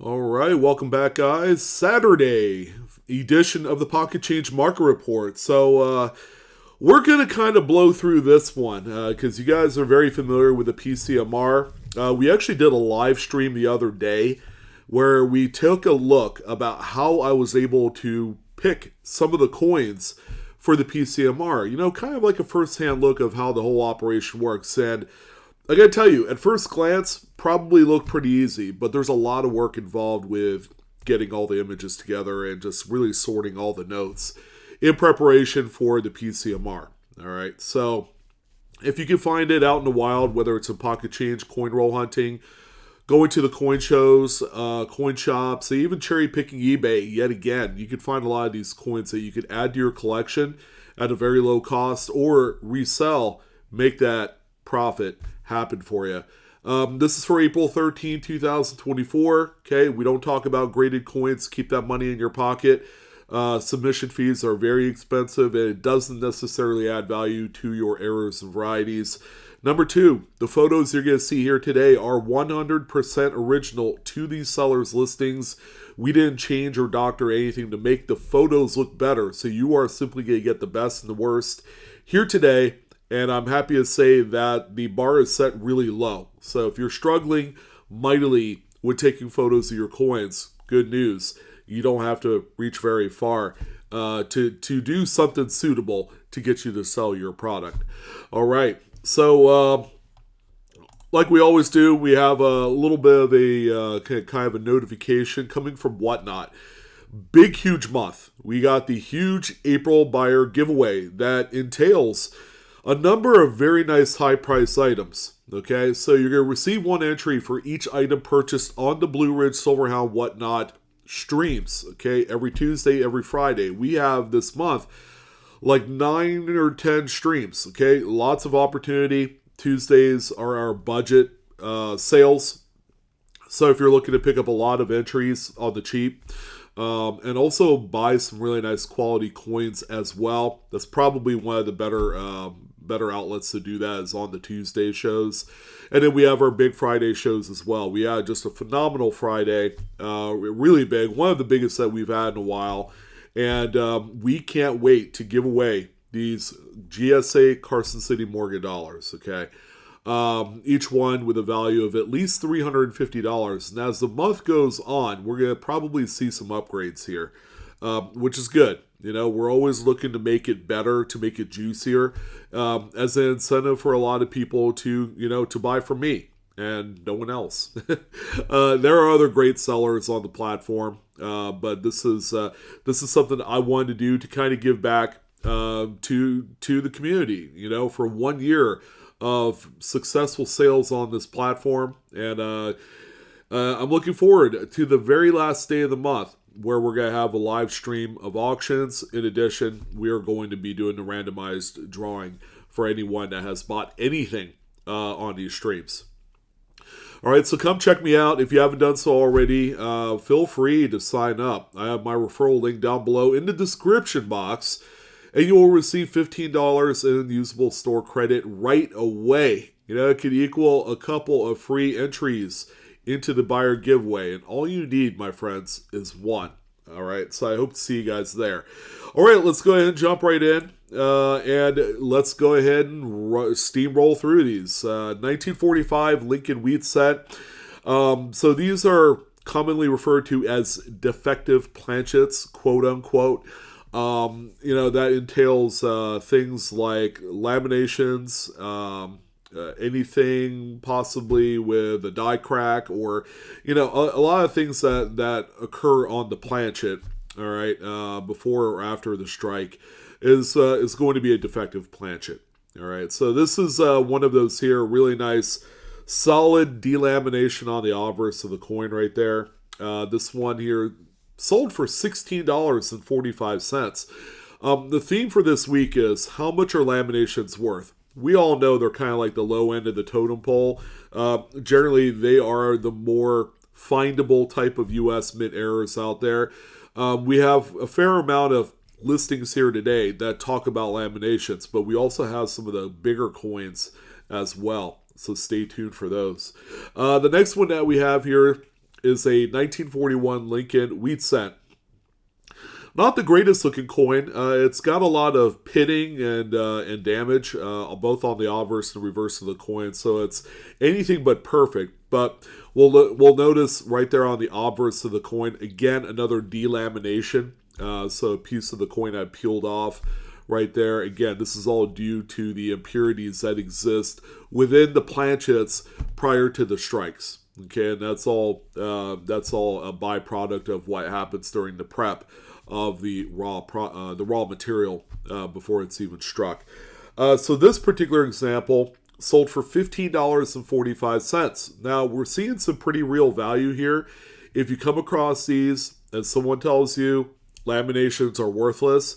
All right, welcome back, guys. Saturday edition of the Pocket Change Market Report. We're going to kind of blow through this one because you guys are very familiar with the PCMR. We actually did a live stream the other day where we took a look about how I was able to pick some of the coins for the PCMR. You know, kind of like a first-hand look of how the whole operation works. And I gotta tell you, at first glance, probably looked pretty easy, but there's a lot of work involved with getting all the images together and just really sorting all the notes in preparation for the PCMR. All right, so if you can find it out in the wild, whether it's in pocket change, coin roll hunting, going to the coin shows, coin shops, even cherry picking eBay, yet again, you can find a lot of these coins that you could add to your collection at a very low cost or resell, make that profit happen for you. This is for April 13, 2024. Okay, we don't talk about graded coins. Keep that money in your pocket. Submission fees are very expensive, and it doesn't necessarily add value to your errors and varieties. Number two, the photos you're going to see here today are 100% original to these sellers' listings. We didn't change or doctor anything to make the photos look better, so you are simply going to get the best and the worst here today. And I'm happy to say that the bar is set really low. So if you're struggling mightily with taking photos of your coins, good news. You don't have to reach very far to do something suitable to get you to sell your product. All right. So like we always do, we have a little bit of a kind of a notification coming from Whatnot. Big, huge month. We got the huge April buyer giveaway that entails a number of very nice high-price items, okay? So you're going to receive one entry for each item purchased on the Blue Ridge Silverhound Whatnot streams, okay? Every Tuesday, every Friday. We have this month like 9 or 10 streams, okay? Lots of opportunity. Tuesdays are our budget sales. So if you're looking to pick up a lot of entries on the cheap, and also buy some really nice quality coins as well. That's probably one of the better outlets to do that is on the Tuesday shows. And then we have our big Friday shows as well. We had just a phenomenal Friday, really big, one of the biggest that we've had in a while. And we can't wait to give away these GSA Carson City Morgan dollars, okay? Each one with a value of at least $350. And as the month goes on, we're going to probably see some upgrades here, which is good. You know, we're always looking to make it better, to make it juicier, as an incentive for a lot of people to, to buy from me and no one else. There are other great sellers on the platform, but this is something I wanted to do to kind of give back to the community. For 1 year of successful sales on this platform, and I'm looking forward to the very last day of the month where we're going to have a live stream of auctions. In addition, we are going to be doing the randomized drawing for anyone that has bought anything on these streams. All right, so come check me out. If you haven't done so already, feel free to sign up. I have my referral link down below in the description box, and you will receive $15 in usable store credit right away. It could equal a couple of free entries into the buyer giveaway. And all you need, my friends, is one. All right, so I hope to see you guys there. All right, let's go ahead and jump right in. And let's go ahead and steamroll through these. 1945 Lincoln Wheat Set. So these are commonly referred to as defective planchets, quote unquote. That entails things like laminations, anything possibly with a die crack, or a lot of things that occur on the planchet. All right, before or after the strike is going to be a defective planchet. All right, so this is one of those here, really nice, solid delamination on the obverse of the coin right there. This one here sold for $16.45. The theme for this week is how much are laminations worth? We all know they're kind of like the low end of the totem pole. Generally, they are the more findable type of U.S. mint errors out there. We have a fair amount of listings here today that talk about laminations, but we also have some of the bigger coins as well. So stay tuned for those. The next one that we have here is a 1941 Lincoln wheat cent. Not the greatest looking coin. It's got a lot of pitting and damage, both on the obverse and reverse of the coin. So it's anything but perfect. But we'll notice right there on the obverse of the coin, again, another delamination. So a piece of the coin had peeled off right there. Again, this is all due to the impurities that exist within the planchets prior to the strikes. Okay, and that's all a byproduct of what happens during the prep of the raw material before it's even struck. So this particular example sold for $15.45. Now we're seeing some pretty real value here. If you come across these and someone tells you laminations are worthless,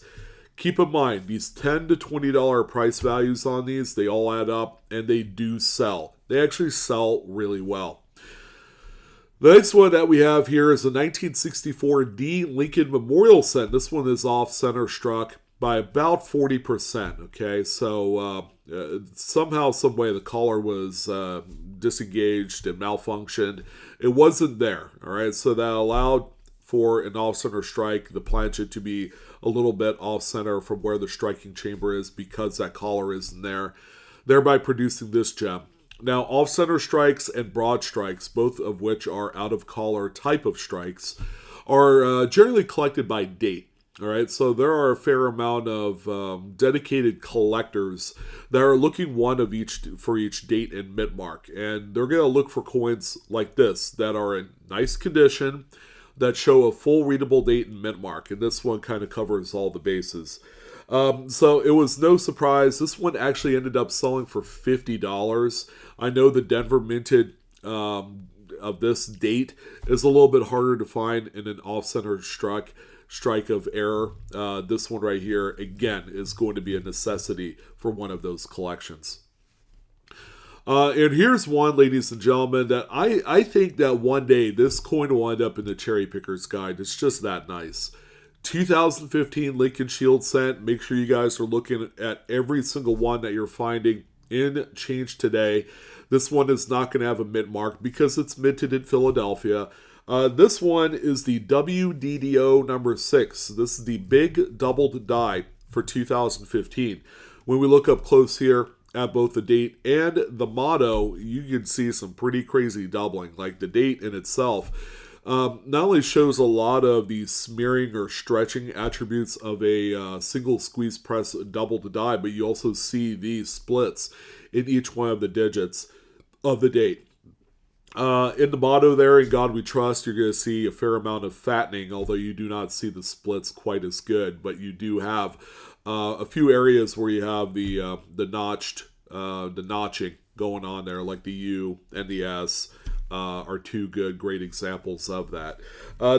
keep in mind these $10 to $20 price values on these, they all add up and they do sell. They actually sell really well. The next one that we have here is a 1964 D Lincoln Memorial Cent. This one is off-center struck by about 40%. Okay, so somehow, some way, the collar was disengaged and malfunctioned. It wasn't there. All right, so that allowed for an off-center strike, the planchet to be a little bit off-center from where the striking chamber is because that collar isn't there, thereby producing this gem. Now, off-center strikes and broad strikes, both of which are out-of-collar type of strikes, are generally collected by date. All right, so there are a fair amount of dedicated collectors that are looking for each date and mint mark, and they're going to look for coins like this that are in nice condition, that show a full readable date and mint mark, and this one kind of covers all the bases. So it was no surprise. This one actually ended up selling for $50. I know the Denver minted of this date is a little bit harder to find in an off-center strike of error. This one right here, again, is going to be a necessity for one of those collections. And here's one, ladies and gentlemen, that I think that one day this coin will end up in the Cherry Picker's Guide. It's just that nice. 2015 Lincoln Shield Cent. Make sure you guys are looking at every single one that you're finding in Change Today. This one is not going to have a mint mark because it's minted in Philadelphia. This one is the WDDO number 6. This is the big doubled die for 2015. When we look up close here at both the date and the motto, you can see some pretty crazy doubling. Like the date in itself not only shows a lot of the smearing or stretching attributes of a single squeeze press doubled die, but you also see these splits in each one of the digits of the date. In the motto there, "In God We Trust," you're going to see a fair amount of fattening, although you do not see the splits quite as good, but you do have a few areas where you have the notching going on there, like the U and the S. Are two great examples of that.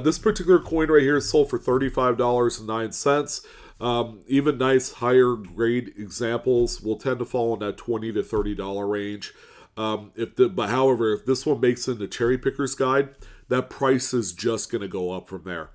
This particular coin right here is sold for $35.09. Even nice higher grade examples will tend to fall in that $20 to $30 range. However, if this one makes it in the Cherry Picker's Guide, that price is just going to go up from there.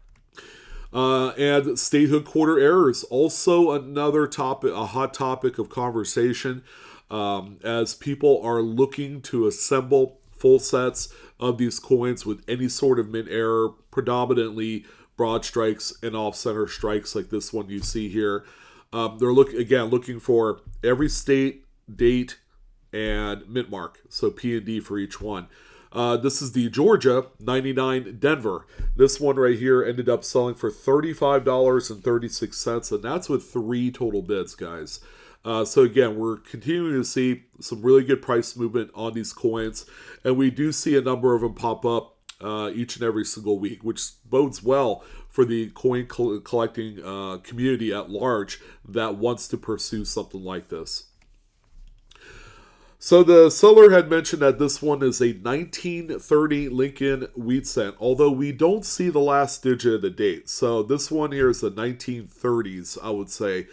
And statehood quarter errors, also another topic, a hot topic of conversation, as people are looking to assemble full sets of these coins with any sort of mint error, predominantly broad strikes and off-center strikes like this one you see here. They're looking for every state, date, and mint mark, so P and D for each one. This is the Georgia 99 Denver. This one right here ended up selling for $35.36, and that's with 3 total bids, guys. So again, we're continuing to see some really good price movement on these coins, and we do see a number of them pop up each and every single week, which bodes well for the coin collecting community at large that wants to pursue something like this. So the seller had mentioned that this one is a 1930 Lincoln wheat cent, although we don't see the last digit of the date. So this one here is the 1930s, I would say,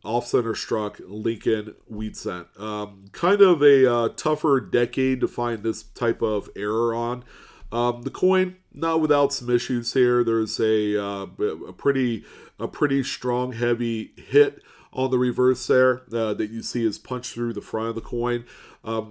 off-center struck Lincoln wheat cent. Kind of a tougher decade to find this type of error on. The coin, not without some issues here. There's a pretty strong, heavy hit on the reverse there that you see is punched through the front of the coin.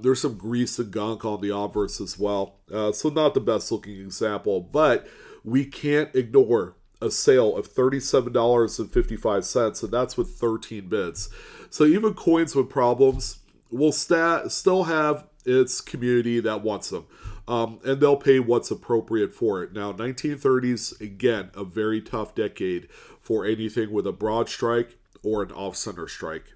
There's some grease and gunk on the obverse as well. So not the best looking example, but we can't ignore a sale of $37.55, and that's with 13 bids. So even coins with problems will still have its community that wants them. And they'll pay what's appropriate for it. Now, 1930s, again, a very tough decade for anything with a broad strike or an off-center strike.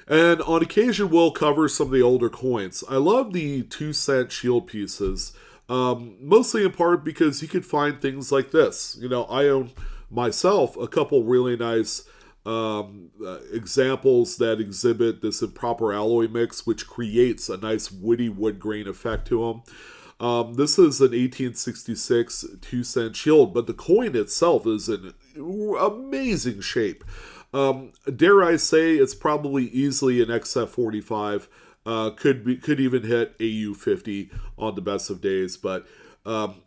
And on occasion, we'll cover some of the older coins. I love the 2-cent shield pieces, mostly in part because you could find things like this. You know, I own myself a couple really nice examples that exhibit this improper alloy mix, which creates a nice woody wood grain effect to them. This is an 1866 2-cent shield, but the coin itself is in amazing shape. Dare I say it's probably easily an XF45. Could even hit AU50 on the best of days, but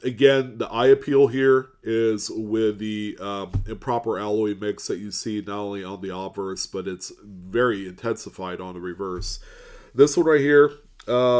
again, the eye appeal here is with the improper alloy mix that you see not only on the obverse, but it's very intensified on the reverse. This one right here,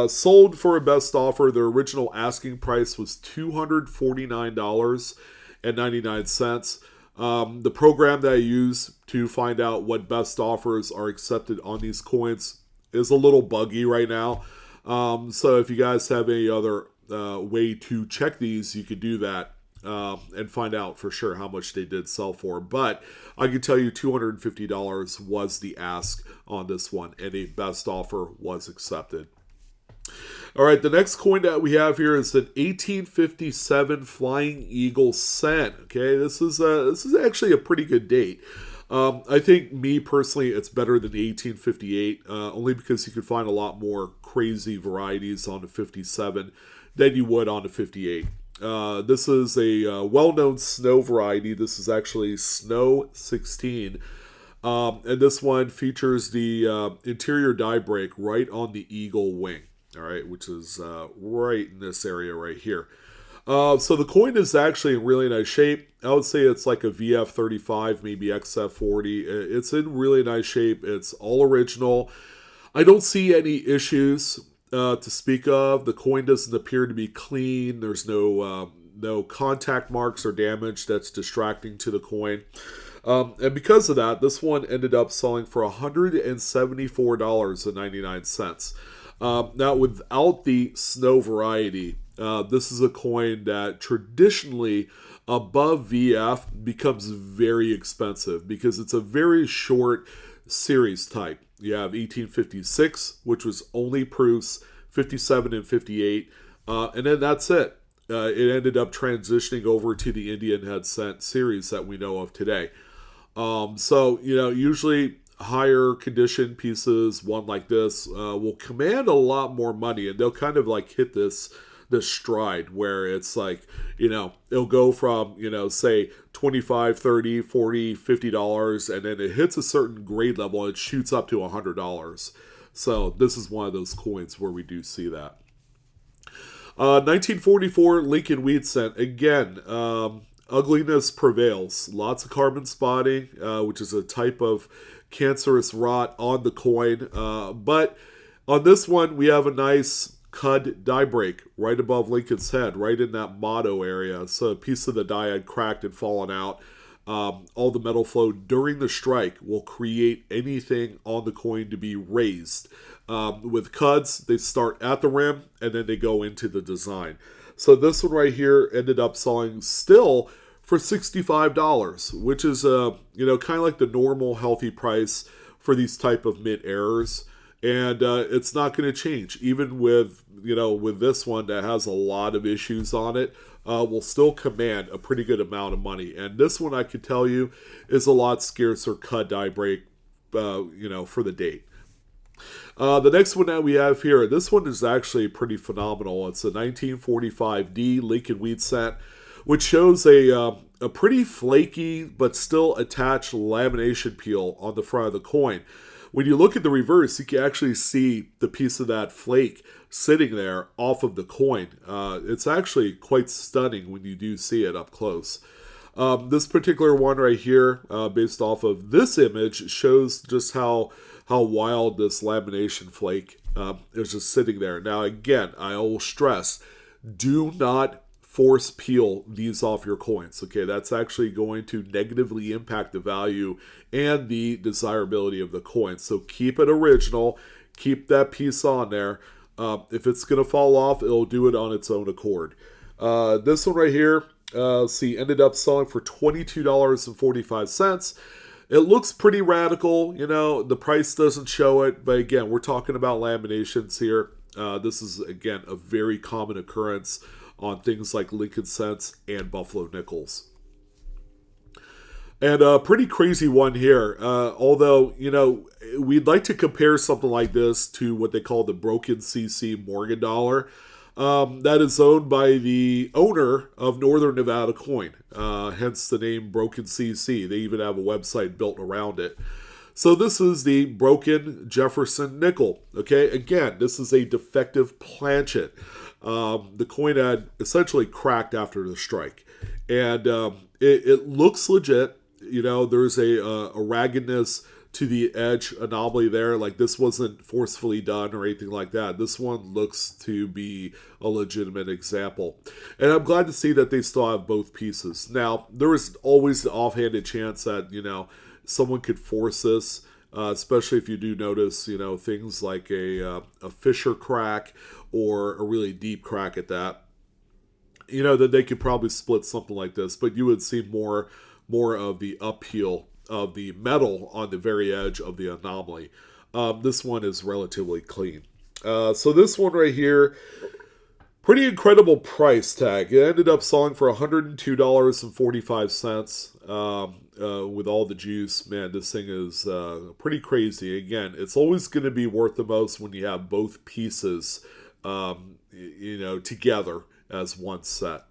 sold for a best offer. The original asking price was $249.99. The program that I use to find out what best offers are accepted on these coins is a little buggy right now. So if you guys have any other way to check these, you could do that and find out for sure how much they did sell for. But I can tell you $250 was the ask on this one, and a best offer was accepted. All right, the next coin that we have here is an 1857 Flying Eagle cent. Okay, this is actually a pretty good date. I think, me personally, it's better than the 1858, only because you can find a lot more crazy varieties on the 57 than you would on the 58. This is a well-known snow variety. This is actually Snow 16. And this one features the interior die break right on the eagle wing. All right, which is right in this area right here. So the coin is actually in really nice shape. I would say it's like a VF35, maybe XF40. It's in really nice shape. It's all original. I don't see any issues to speak of. The coin doesn't appear to be clean. There's no contact marks or damage that's distracting to the coin. And because of that, this one ended up selling for $174.99. Now, without the snow variety, this is a coin that traditionally above VF becomes very expensive because it's a very short series type. You have 1856, which was only proofs, 57 and 58, and then that's it. It ended up transitioning over to the Indian Head Cent series that we know of today. So, usually higher condition pieces, one like this, will command a lot more money, and they'll kind of like hit this stride where it's like, it'll go from, say $25, $30, $40, $50, and then it hits a certain grade level and it shoots up to $100. So this is one of those coins where we do see that. 1944 Lincoln Wheat Cent. Again, ugliness prevails. Lots of carbon spotting, which is a type of cancerous rot on the coin. But on this one, we have a nice cud die break right above Lincoln's head, right in that motto area. So a piece of the die had cracked and fallen out. All the metal flow during the strike will create anything on the coin to be raised. With cuds, they start at the rim and then they go into the design. So this one right here ended up selling still for $65, which is kind of like the normal healthy price for these type of mid errors. And it's not going to change, even with this one that has a lot of issues on it. Will still command a pretty good amount of money. And this one, I could tell you, is a lot scarcer cut die break, for the date. The next one that we have here, this one is actually pretty phenomenal. It's a 1945D Lincoln Wheat Cent, which shows a pretty flaky but still attached lamination peel on the front of the coin. When you look at the reverse, you can actually see the piece of that flake sitting there off of the coin. It's actually quite stunning when you do see it up close. This particular one right here, based off of this image, shows just how wild this lamination flake is just sitting there. Now, again, I will stress, do not force peel these off your coins. Okay, that's actually going to negatively impact the value and the desirability of the coin. So keep it original, keep that piece on there. If it's going to fall off, it'll do it on its own accord. This one right here, ended up selling for $22.45. It looks pretty radical, the price doesn't show it, but again, we're talking about laminations here. This is, again, a very common occurrence on things like Lincoln cents and Buffalo nickels. And a pretty crazy one here, although, we'd like to compare something like this to what they call the broken CC Morgan dollar. That is owned by the owner of Northern Nevada Coin, hence the name Broken CC. They even have a website built around it. So this is the Broken Jefferson nickel. Okay, again, this is a defective planchet. The coin had essentially cracked after the strike, and it looks legit. There's a raggedness to the edge anomaly there. Like, this wasn't forcefully done or anything like that. This one looks to be a legitimate example. And I'm glad to see that they still have both pieces. Now, there is always the offhanded chance that, someone could force this, especially if you do notice, things like a fissure crack or a really deep crack at that. That they could probably split something like this, but you would see more of the upheal of the metal on the very edge of the anomaly. This one is relatively clean. So this one right here, pretty incredible price tag. It ended up selling for $102.45 with all the juice. Man, this thing is pretty crazy. Again, it's always going to be worth the most when you have both pieces, together as one set.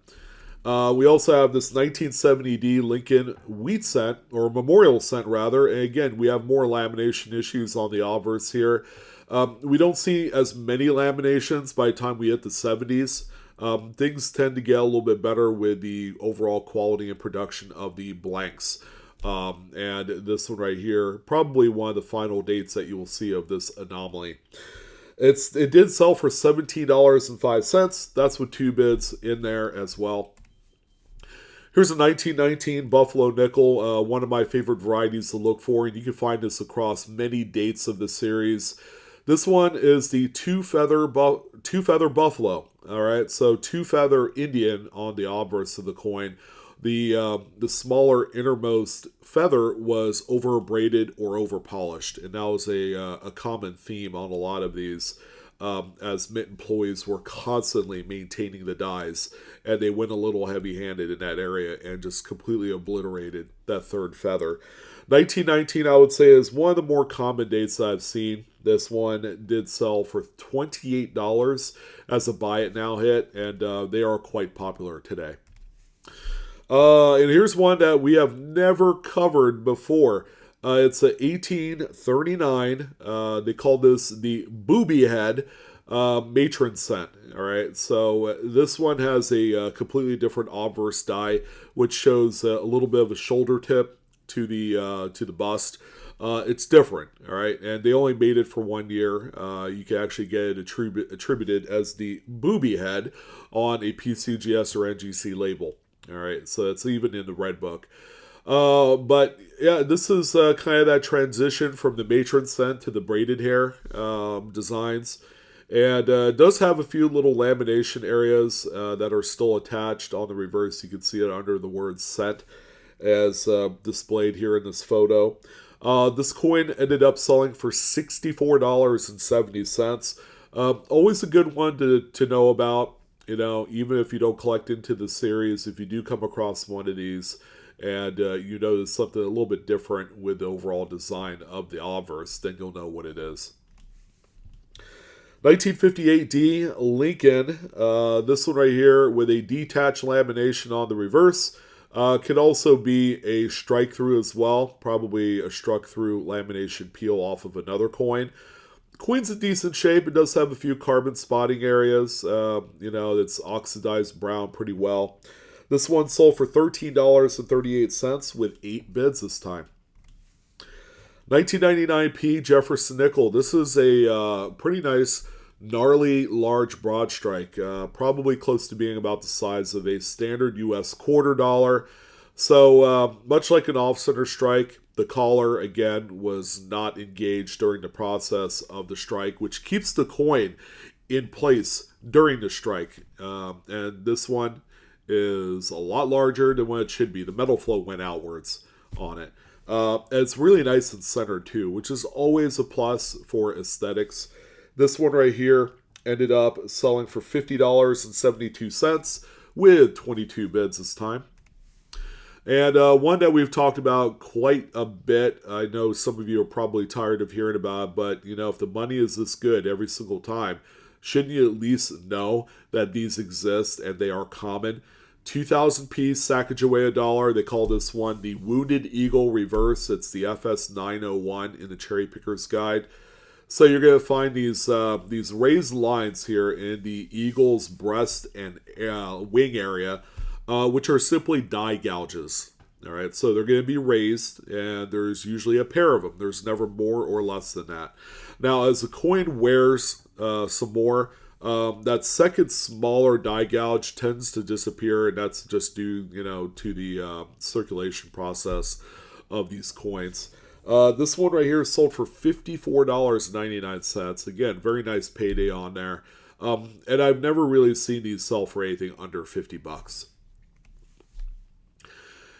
We also have this 1970D Lincoln wheat cent, or memorial cent rather. And again, we have more lamination issues on the obverse here. We don't see as many laminations by the time we hit the 70s. Things tend to get a little bit better with the overall quality and production of the blanks. And this one right here, probably one of the final dates that you will see of this anomaly. It did sell for $17.05. That's with two bids in there as well. Here's a 1919 Buffalo nickel, one of my favorite varieties to look for, and you can find this across many dates of the series. This one is the two-feather buffalo. All right, so two-feather Indian on the obverse of the coin. The smaller innermost feather was over-braided or over-polished, and that was a common theme on a lot of these. As Mint employees were constantly maintaining the dies, and they went a little heavy-handed in that area and just completely obliterated that third feather. 1919, I would say, is one of the more common dates that I've seen. This one did sell for $28 as a buy it now hit, and they are quite popular today. And here's one that we have never covered before. It's a 1839. They call this the booby head matron cent. All right, so this one has a completely different obverse die, which shows a little bit of a shoulder tip to the bust. It's different, all right, and they only made it for 1 year. You can actually get it attributed as the booby head on a PCGS or NGC label. All right, so it's even in the Red Book. But yeah, this is kind of that transition from the matron cent to the braided hair designs. And it does have a few little lamination areas that are still attached on the reverse. You can see it under the word cent as displayed here in this photo. This coin ended up selling for $64.70. Always a good one to know about, even if you don't collect into the series. If you do come across one of these and you notice something a little bit different with the overall design of the obverse, then you'll know what it is. 1958D Lincoln, this one right here with a detached lamination on the reverse. Could also be a strike through as well, probably a struck through lamination peel off of another coin. Coin's in decent shape. It does have a few carbon spotting areas. It's oxidized brown pretty well. This one sold for $13.38 with 8 bids this time. 1999p Jefferson nickel. This is a pretty nice, gnarly, large broad strike. Probably close to being about the size of a standard U.S. quarter dollar. So much like an off-center strike, the caller, again, was not engaged during the process of the strike, which keeps the coin in place during the strike. And this one is a lot larger than what it should be. The metal flow went outwards on it. It's really nice and centered too, which is always a plus for aesthetics. This one right here ended up selling for $50.72 with 22 bids this time. And one that we've talked about quite a bit. I know some of you are probably tired of hearing about, but if the money is this good every single time, shouldn't you at least know that these exist and they are common? 2,000-piece Sacagawea dollar. They call this one the Wounded Eagle Reverse. It's the FS 901 in the Cherry Picker's Guide. So you're going to find these raised lines here in the eagle's breast and wing area, which are simply die gouges. All right, so they're going to be raised, and there's usually a pair of them. There's never more or less than that. Now, as the coin wears some more, that second smaller die gouge tends to disappear, and that's just due, to the circulation process of these coins. This one right here is sold for $54.99. Again, very nice payday on there. And I've never really seen these sell for anything under $50.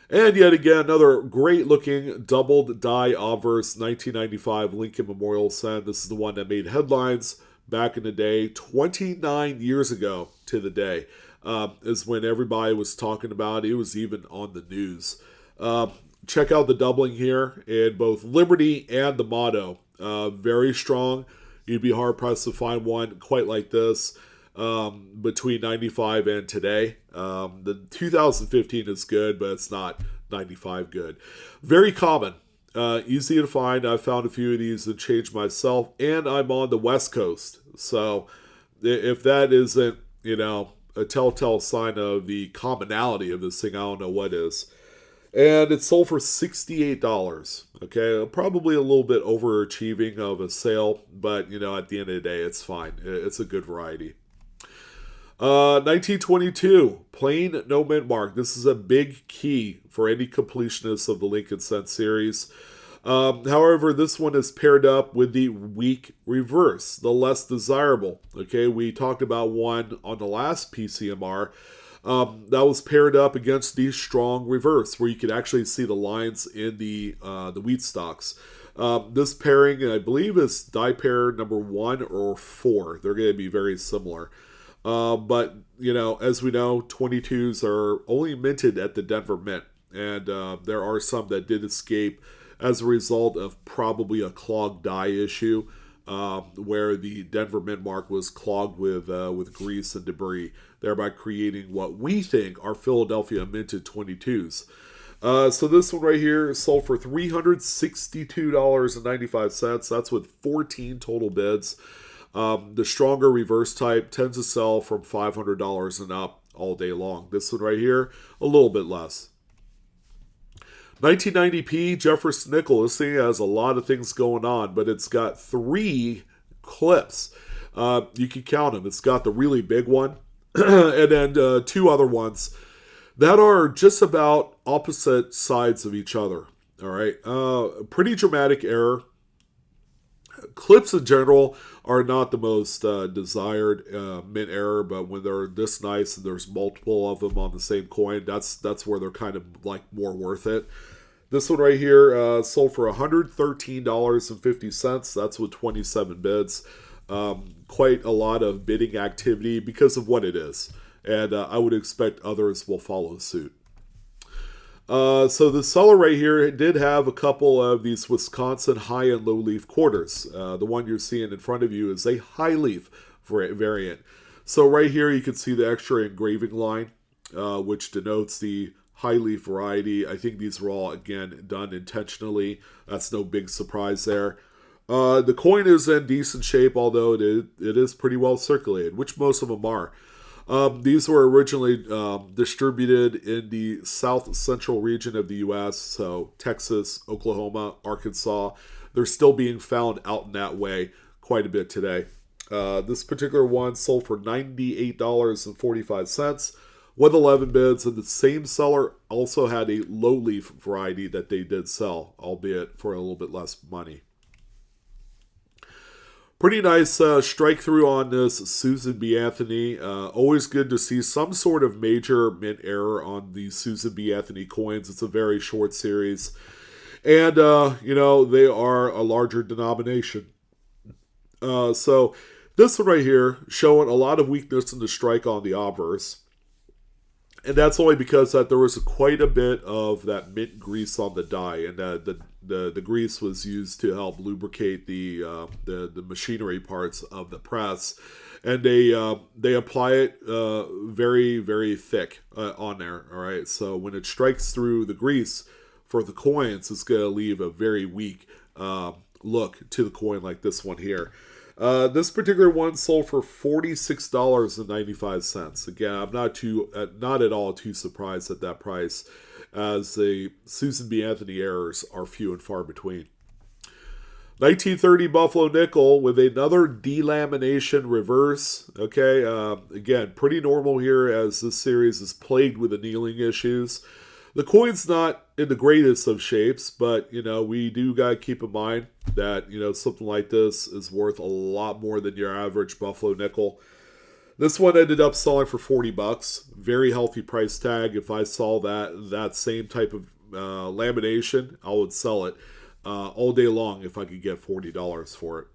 And yet again, another great-looking doubled die obverse 1995 Lincoln Memorial Cent. This is the one that made headlines back in the day, 29 years ago to the day, is when everybody was talking about it. It was even on the news. Check out the doubling here in both Liberty and the motto. Very strong. You'd be hard-pressed to find one quite like this between 95 and today. The 2015 is good, but it's not 95 good. Very common. Easy to find. I've found a few of these and changed myself, and I'm on the West Coast. So if that isn't, a telltale sign of the commonality of this thing, I don't know what is. And it sold for $68. Okay, probably a little bit overachieving of a sale, but, at the end of the day, it's fine. It's a good variety. 1922, plain no mint mark. This is a big key for any completionist of the Lincoln Cent series. However, this one is paired up with the weak reverse, the less desirable. Okay, we talked about one on the last PCMR that was paired up against the strong reverse, where you could actually see the lines in the wheat stocks. This pairing, I believe, is die pair number 1 or 4. They're going to be very similar. But, as we know, 22s are only minted at the Denver Mint. And there are some that did escape as a result of probably a clogged die issue, where the Denver Mint mark was clogged with grease and debris, thereby creating what we think are Philadelphia minted 22s. So this one right here sold for $362.95. That's with 14 total bids. The stronger reverse type tends to sell from $500 and up all day long. This one right here, a little bit less. 1990p Jefferson nickel. This thing has a lot of things going on, but it's got 3 clips. You can count them. It's got the really big one, and then 2 other ones that are just about opposite sides of each other. All right, pretty dramatic error. Clips in general are not the most desired mint error, but when they're this nice and there's multiple of them on the same coin, that's where they're kind of like more worth it. This one right here sold for $113.50. That's with 27 bids. Quite a lot of bidding activity because of what it is, and I would expect others will follow suit. So the seller right here did have a couple of these Wisconsin high and low leaf quarters. The one you're seeing in front of you is a high leaf variant. So right here you can see the extra engraving line, which denotes the high leaf variety. I think these were all, again, done intentionally. That's no big surprise there. The coin is in decent shape, although it is pretty well circulated, which most of them are. These were originally distributed in the south central region of the U.S., so Texas, Oklahoma, Arkansas. They're still being found out in that way quite a bit today. This particular one sold for $98.45 with 11 bids, and the same seller also had a low leaf variety that they did sell, albeit for a little bit less money. Pretty nice strike through on this Susan B. Anthony. Always good to see some sort of major mint error on these Susan B. Anthony coins. It's a very short series. And, they are a larger denomination. So this one right here showing a lot of weakness in the strike on the obverse. And that's only because that there was quite a bit of that mint grease on the die, and the grease was used to help lubricate the machinery parts of the press, and they apply it very, very thick on there. All right, so when it strikes through the grease for the coins, it's going to leave a very weak look to the coin, like this one here. This particular one sold for $46.95. Again, I'm not at all too surprised at that price, as the Susan B. Anthony errors are few and far between. 1930 Buffalo Nickel with another delamination reverse. Okay, again, pretty normal here, as this series is plagued with annealing issues. The coin's not in the greatest of shapes, but, we do got to keep in mind that, something like this is worth a lot more than your average Buffalo nickel. This one ended up selling for $40. Very healthy price tag. If I saw that same type of lamination, I would sell it all day long if I could get $40 for it.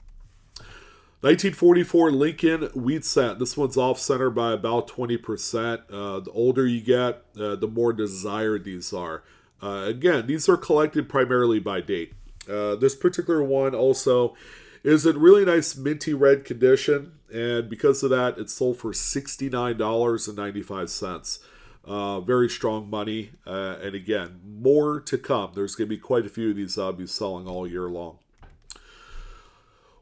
1944 Lincoln Wheat Cent. This one's off-center by about 20%. The older you get, the more desired these are. Again, these are collected primarily by date. This particular one also is in really nice minty red condition, and because of that, it sold for $69.95. Very strong money, and again, more to come. There's going to be quite a few of these I'll be selling all year long.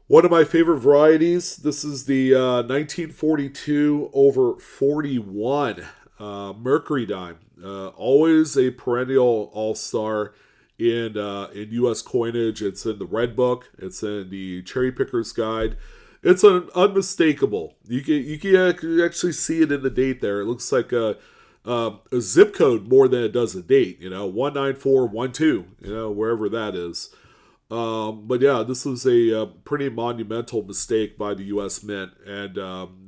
One of my favorite varieties, this is the 1942 over 41 Mercury Dime. Always a perennial all-star in U.S. coinage. It's in the Red Book. It's in the Cherry Picker's Guide. It's an unmistakable. You can actually see it in the date there. It looks like a zip code more than it does a date. 19412. Wherever that is. But yeah, this was a pretty monumental mistake by the U.S. Mint, and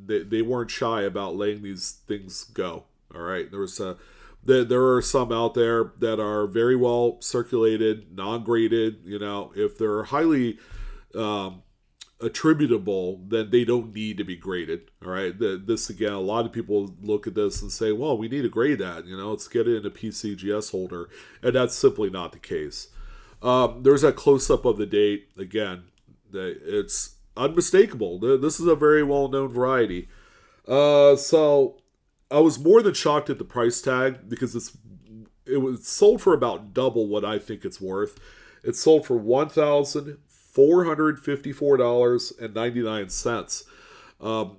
they weren't shy about letting these things go. All right, there are some out there that are very well circulated, non-graded. If they're highly attributable, then they don't need to be graded. All right, this again, a lot of people look at this and say, well, we need to grade that. Let's get it in a PCGS holder, and that's simply not the case. There's a close-up of the date. Again, it's unmistakable. This is a very well-known variety. So I was more than shocked at the price tag, because it was sold for about double what I think it's worth. It sold for $1,454.99 on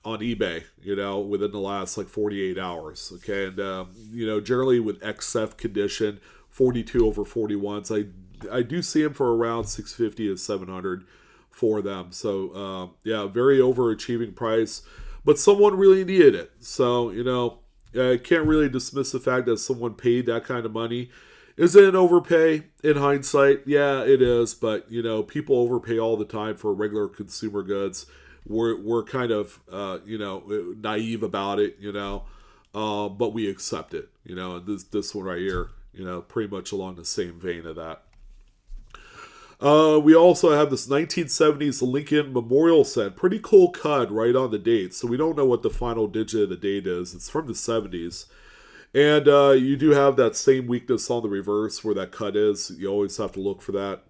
eBay, within the last 48 hours. Okay, and generally with XF condition, 42 over 41s, I do see them for around 650 to 700 for them. So very overachieving price, but someone really needed it. So I can't really dismiss the fact that someone paid that kind of money. Is it an overpay in hindsight? Yeah, it is. But people overpay all the time for regular consumer goods. We're kind of naive about it, but we accept it. And this one right here, pretty much along the same vein of that. We also have this 1970s Lincoln Memorial Cent. Pretty cool cut right on the date. So we don't know what the final digit of the date is. It's from the 70s. And you do have that same weakness on the reverse where that cut is. You always have to look for that.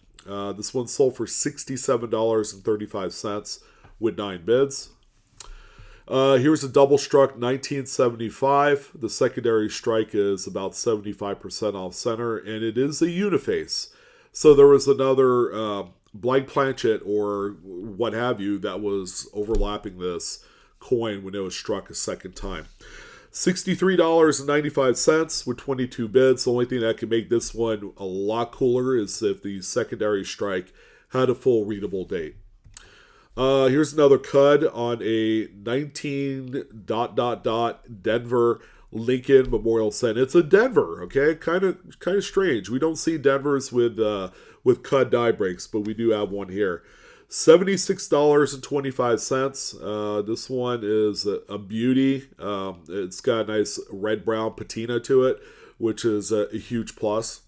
This one sold for $67.35 with 9 bids. Here's a double struck 1975. The secondary strike is about 75% off center, and it is a uniface. So there was another blank planchet or what have you that was overlapping this coin when it was struck a second time. $63.95 with 22 bids. The only thing that can make this one a lot cooler is if the secondary strike had a full readable date. Here's another CUD on a 19 ... Denver Lincoln Memorial Center. It's a Denver, okay? Kind of strange. We don't see Denvers with CUD die breaks, but we do have one here. $76.25. This one is a beauty. It's got a nice red-brown patina to it, which is a huge plus.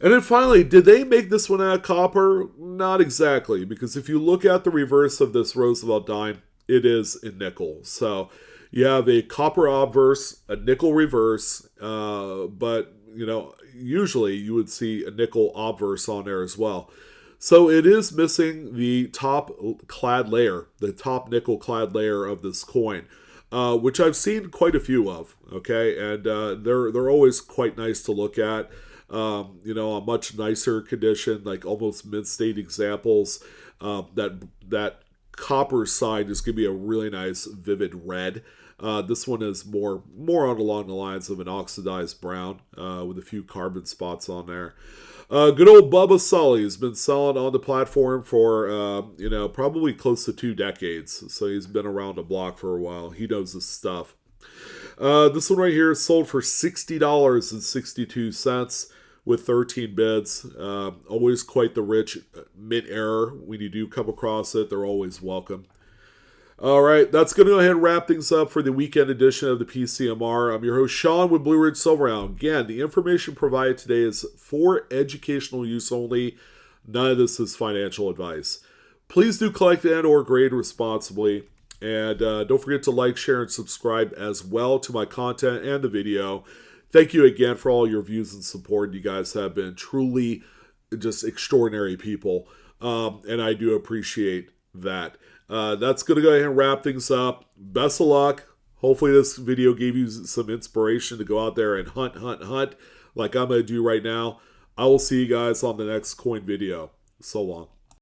And then finally, did they make this one out of copper? Not exactly, because if you look at the reverse of this Roosevelt dime, it is in nickel. So you have a copper obverse, a nickel reverse, but usually you would see a nickel obverse on there as well. So it is missing the top clad layer, the top nickel clad layer of this coin, which I've seen quite a few of. Okay, and they're always quite nice to look at. A much nicer condition, like almost mid-state examples. That copper side is going to be a really nice vivid red. This one is more along the lines of an oxidized brown with a few carbon spots on there. Good old Bubba Sully has been selling on the platform for probably close to 2 decades. So he's been around the block for a while. He knows his stuff. This one right here is sold for $60.62 with 13 bids. Always quite the rich mid-error. When you do come across it, they're always welcome. All right, that's going to go ahead and wrap things up for the weekend edition of the PCMR. I'm your host, Sean, with Blue Ridge Silver Round. Again, the information provided today is for educational use only. None of this is financial advice. Please do collect and or grade responsibly. And don't forget to like, share, and subscribe as well to my content and the video. Thank you again for all your views and support. You guys have been truly just extraordinary people. And I do appreciate that. That's going to go ahead and wrap things up. Best of luck. Hopefully this video gave you some inspiration to go out there and hunt like I'm going to do right now. I will see you guys on the next coin video. So long.